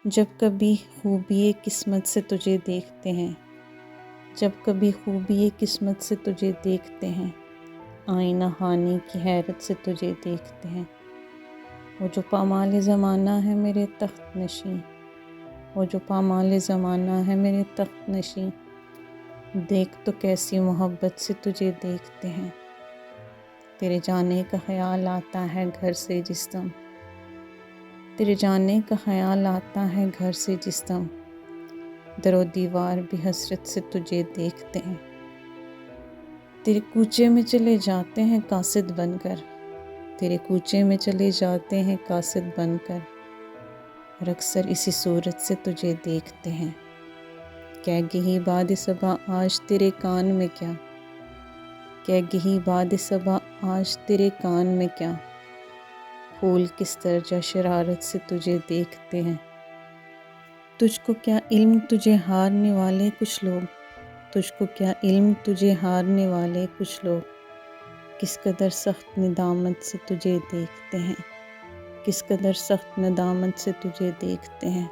جب کبھی خوبی قسمت سے تجھے دیکھتے ہیں، جب کبھی خوبی قسمت سے تجھے دیکھتے ہیں، آئینہ خانی کی حیرت سے تجھے دیکھتے ہیں۔ وہ جو پامال زمانہ ہے میرے تخت نشیں، وہ جو پامال زمانہ ہے میرے تخت نشیں، دیکھ تو کیسی محبت سے تجھے دیکھتے ہیں۔ تیرے جانے کا خیال آتا ہے گھر سے جس دم، تیرے جانے کا خیال آتا ہے گھر سے جس دم، در و دیوار بھی حسرت سے تجھے دیکھتے ہیں۔ تیرے کوچے میں چلے جاتے ہیں قاصد بن کر، تیرے کوچے میں چلے جاتے ہیں قاصد بن کر، اور اکثر اسی صورت سے تجھے دیکھتے ہیں۔ کہہ گئی باد صبا آج تیرے کان میں کیا، کہہ گئی باد صبا آج تیرے کان میں کیا، پھول کس درجہ شرارت سے تجھے دیکھتے ہیں۔ تجھ کو کیا علم تجھے ہارنے والے کچھ لوگ، تجھ کو کیا علم تجھے ہارنے والے کچھ لوگ، کس قدر سخت ندامت سے تجھے دیکھتے ہیں، کس قدر سخت ندامت سے تجھے دیکھتے ہیں۔